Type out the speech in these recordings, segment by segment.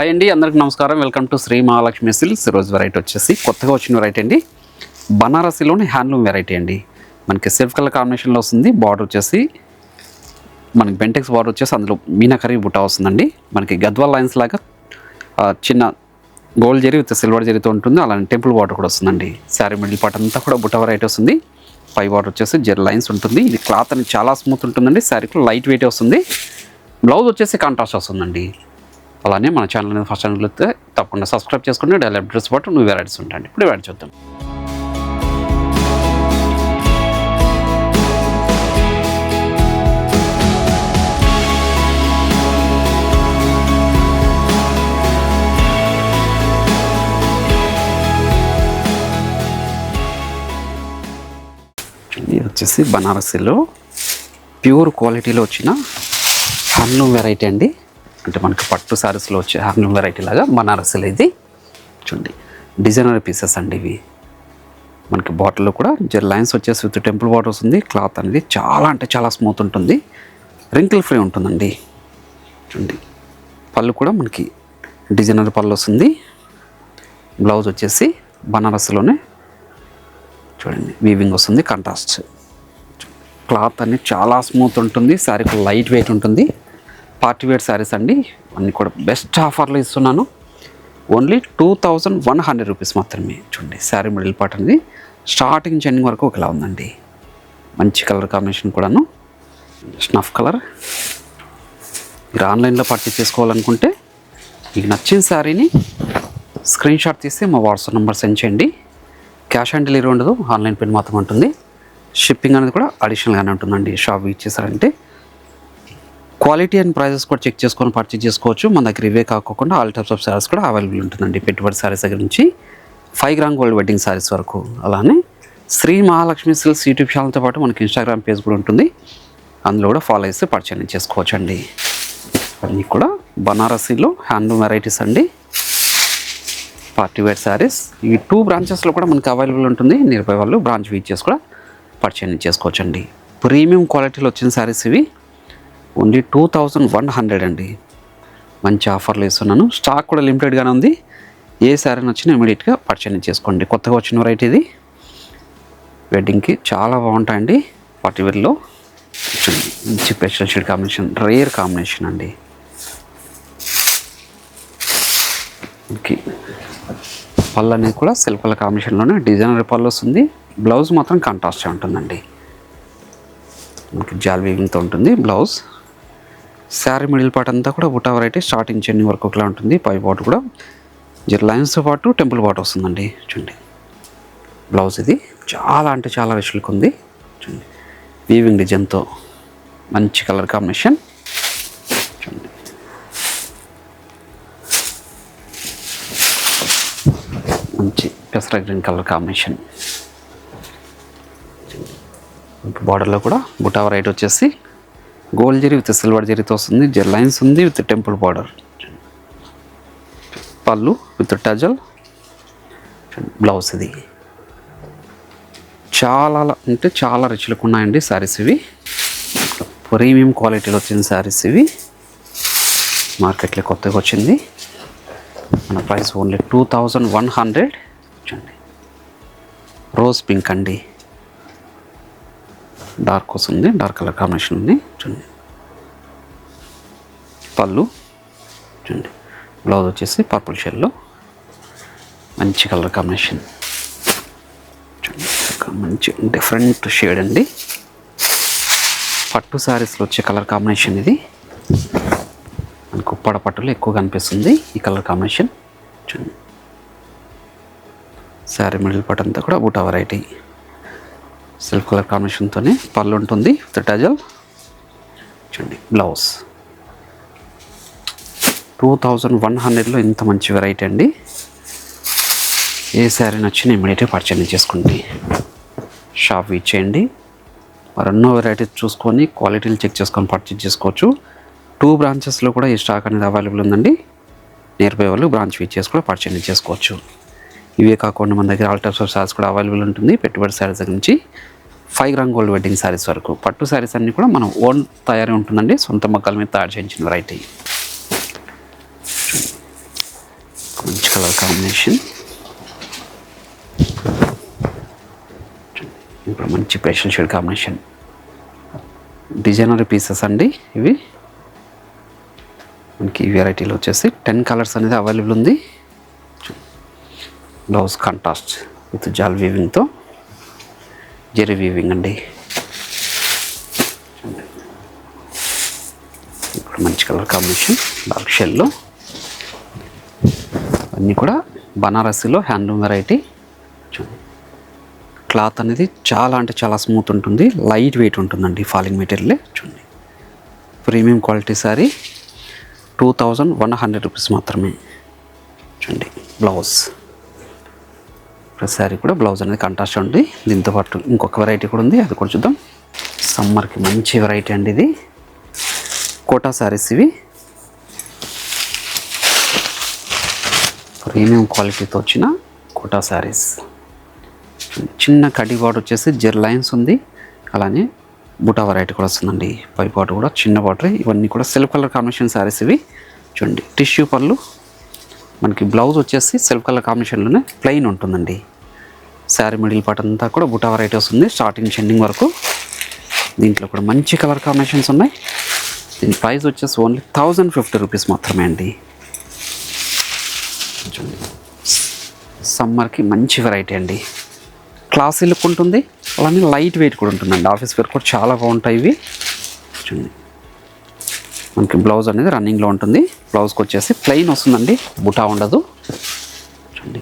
Hi అండి, అందరికి నమస్కారం. Welcome to Shri Mahalakshmi silks. ఈరోజు వెరైటీ వచ్చేసి కొత్తగా వచ్చిన వెరైటీ అండి, బనారసీలోని హ్యాండ్లూమ్ వెరైటీ అండి. మనకి సెల్ఫ్ కలర్ కాంబినేషన్లో వస్తుంది. బార్డర్ వచ్చేసి మనకి బెంటెక్స్ బార్డర్ వచ్చేసి అందులో మీనాకరీ బుట్ట వస్తుందండి. మనకి గద్వాల్ లైన్స్ లాగా చిన్న గోల్డ్ జరీ విత్ సిల్వర్ జరీతో ఉంటుంది. అలానే టెంపుల్ బార్డర్ కూడా వస్తుందండి. శారీ మిడిల్ పార్ట్ అంతా కూడా బుట్ట వెరైటీ వస్తుంది. పై బార్డర్ వచ్చేసి జరీ లైన్స్ ఉంటుంది. ఇది క్లాత్ అని చాలా స్మూత్ ఉంటుందండి. శారీకి లైట్ వెయిట్ వస్తుంది. బ్లౌజ్ వచ్చేసి కాంట్రాస్ట్ వస్తుందండి. అలానే మన ఛానల్ అనేది ఫస్ట్ ఛానల్ అయితే తప్పకుండా సబ్స్క్రైబ్ చేసుకుని డైలీ అప్డేట్స్ పాటు నువ్వు వెరైటీస్ ఉంటాయండి. ఇప్పుడు వెరైటీ చూద్దాం. ఇది వచ్చేసి బనారసీలో ప్యూర్ క్వాలిటీలో వచ్చిన హ్యాండ్లూమ్ వెరైటీ అండి. అంటే మనకి పట్టు శారీస్లో వచ్చే హ్యాండ్లూమ్ వెరైటీ లాగా బనారసీలో ఇది చూడండి. డిజైనర్ పీసెస్ అండి ఇవి. మనకి బాటిల్లో కూడా జర్ లైన్స్ వచ్చేసి విత్ టెంపుల్ బాటర్ వస్తుంది. క్లాత్ అనేది చాలా అంటే చాలా స్మూత్ ఉంటుంది. రింకిల్ ఫ్రీ ఉంటుందండి. చూడండి, పళ్ళు కూడా మనకి డిజైనర్ పళ్ళు వస్తుంది. బ్లౌజ్ వచ్చేసి బనారసీలోనే చూడండి వీవింగ్ వస్తుంది. కాంట్రాస్ట్ క్లాత్ అనేది చాలా స్మూత్ ఉంటుంది. శారీకి లైట్ వెయిట్ ఉంటుంది. పార్టీ వేర్ శారీస్ అండి. అన్నీ కూడా బెస్ట్ ఆఫర్లో ఇస్తున్నాను. ఓన్లీ 2100 రూపీస్ మాత్రమే. చూడండి, శారీ మిడిల్ పార్ట్ అనేది స్టార్టింగ్ నుంచి ఎండింగ్ వరకు ఒకలా ఉందండి. మంచి కలర్ కాంబినేషన్ కూడాను, స్నఫ్ కలర్. మీరు ఆన్లైన్లో పర్చేస్ చేసుకోవాలనుకుంటే మీకు నచ్చిన శారీని స్క్రీన్ షాట్ తీసి మా వాట్సాప్ నెంబర్ సెండ్ చేయండి. క్యాష్ ఆన్ డెలివరీ ఉండదు, ఆన్లైన్ పేమెంట్ మాత్రం ఉంటుంది. షిప్పింగ్ అనేది కూడా అడిషనల్గానే ఉంటుందండి. షాప్ ఇచ్చేసారంటే క్వాలిటీ అండ్ ప్రైజెస్ కూడా చెక్ చేసుకొని పర్చేజ్ చేసుకోవచ్చు. మన దగ్గర ఇవే కాకుండా ఆల్ టైప్స్ ఆఫ్ శారీస్ కూడా అవైలబుల్ ఉంటుందండి. పెట్టుబడి శారీస్ దగ్గర నుంచి 5 గ్రామ్ గోల్డ్ వెడ్డింగ్ శారీస్ వరకు. అలానే శ్రీ మహాలక్ష్మి సిల్క్స్ యూట్యూబ్ ఛానల్తో పాటు మనకి ఇన్స్టాగ్రామ్ పేజ్ కూడా ఉంటుంది. అందులో కూడా ఫాలో చేసి పర్చేజ్ చేసుకోవచ్చు అండి. అన్నీ కూడా బనారసీలో హ్యాండ్లూమ్ వెరైటీస్ అండి. Party wear sarees. ఈ 2 బ్రాంచెస్లో కూడా మనకి అవైలబుల్ ఉంటుంది. నియర్ బై వాళ్ళు బ్రాంచ్ వీచ్ చేసి కూడా పర్చేజ్ చేసుకోవచ్చు అండి. ప్రీమియం క్వాలిటీలో వచ్చిన శారీస్ ఇవి. ఓన్లీ 2100 అండి. మంచి ఆఫర్లు ఇస్తున్నాను. స్టాక్ కూడా లిమిటెడ్గానే ఉంది. ఏ శారీ నచ్చినా ఇమీడియట్గా పర్చేజ్ చేసుకోండి. కొత్తగా వచ్చిన వెరైటీ ఇది. వెడ్డింగ్కి చాలా బాగుంటాయండి. పార్టీ వేర్లో మంచి special shade combination, rare combination అండి. ఓకే, పళ్ళు అనేది కూడా సెల్ఫ్ కలర్ కాంబినేషన్లోనే డిజైనర్ పళ్ళు వస్తుంది. బ్లౌజ్ మాత్రం కాంట్రాస్ట్గా ఉంటుందండి. మనకి జాల్ వీవింగ్తో ఉంటుంది బ్లౌజ్. శారీ మిడిల్ పార్ట్ అంతా కూడా బుట్ట వెరైటీ స్టార్టింగ్ చెన్ని వరకు ఒకలా ఉంటుంది. పై బాట్ కూడా జర్ లైన్స్తో పాటు టెంపుల్ బాట్ వస్తుందండి. చూడండి, బ్లౌజ్ ఇది చాలా అంటే చాలా రిచ్ లుక్ ఉంది. చూడండి, వీవింగ్ డిజైన్తో మంచి కలర్ కాంబినేషన్. చూడండి, మంచి పెసర గ్రీన్ కలర్ కాంబినేషన్. బార్డర్లో కూడా బుట్ట వెరైటీ వచ్చేసి గోల్డ్ జరీ విత్ సిల్వర్ జరీతో వస్తుంది. జర్ లైన్స్ ఉంది విత్ టెంపుల్ బార్డర్. పళ్ళు విత్ టజల్. బ్లౌజ్ ఇది చాలా అంటే చాలా రిచ్ లుక్ ఉన్నాయండి శారీస్ ఇవి. ప్రీమియం క్వాలిటీలో వచ్చిన శారీస్ ఇవి. మార్కెట్లో కొత్తగా వచ్చింది. మన ప్రైస్ ఓన్లీ 2100. చూడండి, రోజ్ పింక్ అండి. డార్క్ వస్తుంది, డార్క్ కలర్ కాంబినేషన్ ఉంది. చూడండి, పళ్ళు చూడండి. బ్లౌజ్ వచ్చేసి పర్పుల్ షేడ్లో మంచి కలర్ కాంబినేషన్. చూడండి, మంచి డిఫరెంట్ షేడ్ అండి. పట్టు శారీస్లో వచ్చే కలర్ కాంబినేషన్ ఇది. మనకు ఉప్పాడ పట్టులో ఎక్కువ కనిపిస్తుంది ఈ కలర్ కాంబినేషన్. చూడండి, శారీ మిడిల్ పార్ట్ అంతా కూడా బూటా వెరైటీ సెల్ఫ్ కలర్ కాంబినేషన్తోనే పళ్ళు ఉంటుంది విత్ టజల్. చూడండి, బ్లౌజ్ 2100లో ఇంత మంచి వెరైటీ అండి. ఏ శారీ నచ్చినా ఇమీడియట్గా పర్చేజ్ చేసుకోండి. షాప్ ఇచ్చేయండి. మరెన్నో వెరైటీస్ చూసుకొని క్వాలిటీలు చెక్ చేసుకొని పర్చేజ్ చేసుకోవచ్చు. 2 బ్రాంచెస్లో కూడా ఈ స్టాక్ అనేది అవైలబుల్ ఉందండి. నియర్ బై వాళ్ళు బ్రాంచ్ వీచ్ చేసి కూడా పర్చేజ్ చేసుకోవచ్చు. ఇవే కాకుండా మన దగ్గర ఆల్ టైప్స్ ఆఫ్ శారీస్ కూడా అవైలబుల్ ఉంటుంది. పెట్టుబడి శారీస్ దగ్గర నుంచి 5 గ్రామ్ గోల్డ్ వెడ్డింగ్ శారీస్ వరకు. పట్టు శారీస్ అన్నీ కూడా మనం ఓన్ తయారీ ఉంటుందండి. సొంత మగ్గాల మీద తయారు చేయించిన వెరైటీ. Colour combination. ఇప్పుడు మంచి pastel shade combination. Designer pieces అండి ఇవి. మనకి ఈ వెరైటీలో వచ్చేసి 10 కలర్స్ అనేది అవైలబుల్ ఉంది. బ్లౌజ్ కాంట్రాస్ట్ విత్ జాల్ వీవింగ్తో, జెరీ వీవింగ్ అండి. ఇప్పుడు మంచి కలర్ కాంబినేషన్ డార్క్ షెల్లో. అన్నీ కూడా బనారసీలో హ్యాండ్లూమ్ వెరైటీ. చూడండి, క్లాత్ అనేది చాలా అంటే చాలా స్మూత్ ఉంటుంది, లైట్ వెయిట్ ఉంటుందండి, ఫాలింగ్ మెటీరియల్. చూడండి, ప్రీమియం క్వాలిటీ శారీ 2100 రూపీస్ మాత్రమే. చూడండి బ్లౌజ్, శారీ కూడా బ్లౌజ్ అనేది కాంట్రాస్ట్ ఉంది. దీంతో పాటు ఇంకొక వెరైటీ కూడా ఉంది, అది కూడా చూద్దాం. సమ్మర్కి మంచి వెరైటీ అండి ఇది. కోటా శారీస్ ఇవి, ప్రీమియం క్వాలిటీతో వచ్చిన కోటా శారీస్. చిన్న కడి బార్డర్ వచ్చేసి జెర్ లైన్స్ ఉంది, అలానే బుటా వెరైటీ కూడా వస్తుందండి. పై బార్డర్ కూడా చిన్న బార్డర్. ఇవన్నీ కూడా సెల్ఫ్ కలర్ కాంబినేషన్ శారీస్ ఇవి. చూడండి, టిష్యూ పళ్ళు. మనకి బ్లౌజ్ వచ్చేసి సెల్ఫ్ కలర్ కాంబినేషన్లోనే ప్లెయిన్ ఉంటుందండి. శారీ మిడిల్ పార్ట్ అంతా కూడా బుటా వెరైటీ వస్తుంది, స్టార్టింగ్ ఎండింగ్ వరకు. దీంట్లో కూడా మంచి కలర్ కాంబినేషన్స్ ఉన్నాయి. దీని ప్రైస్ వచ్చేసి ఓన్లీ 1050 రూపీస్ మాత్రమే అండి. చూడండి, సమ్మర్కి మంచి వెరైటీ అండి. క్లాసీ లుక్ ఉంటుంది, అలానే లైట్ వెయిట్ కూడా ఉంటుందండి. ఆఫీస్ వేర్ కూడా చాలా బాగుంటాయి ఇవి. చూడండి, మనకి బ్లౌజ్ అనేది రన్నింగ్లో ఉంటుంది. బ్లౌజ్కి వచ్చేసి ప్లెయిన్ వస్తుందండి, బుటా ఉండదు. చూడండి,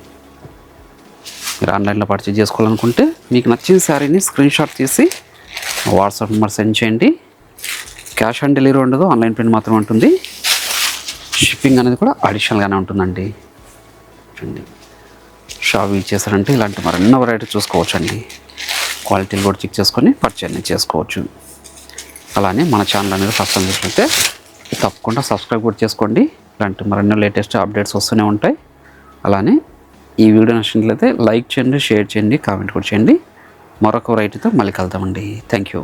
మీరు ఆన్లైన్లో పర్చేజ్ చేసుకోవాలనుకుంటే మీకు నచ్చిన శారీని స్క్రీన్ షాట్ తీసి వాట్సాప్ నెంబర్ సెండ్ చేయండి. క్యాష్ ఆన్ డెలివరీ ఉండదు, ఆన్లైన్ పేమెంట్ మాత్రమే ఉంటుంది. షిప్పింగ్ అనేది కూడా అడిషనల్గానే ఉంటుందండి. చూడండి, షాప్ ఇచ్చేసారంటే ఇలాంటి మరెన్నో వెరైటీ చూసుకోవచ్చు అండి. క్వాలిటీలు కూడా చెక్ చేసుకొని పర్చేజ్ చేసుకోవచ్చు. అలానే మన ఛానల్ అనేది ఫస్ట్ టైం చూసినట్టే తప్పకుండా సబ్స్క్రైబ్ కూడా చేసుకోండి. ఇలాంటి మరెన్నో లేటెస్ట్ అప్డేట్స్ వస్తూనే ఉంటాయి. అలానే ఈ వీడియో నచ్చినట్లయితే లైక్ చేయండి, షేర్ చేయండి, కామెంట్ కూడా చేయండి. మరొక వెరైటీతో మళ్ళీ కలుద్దామండి. Thank you.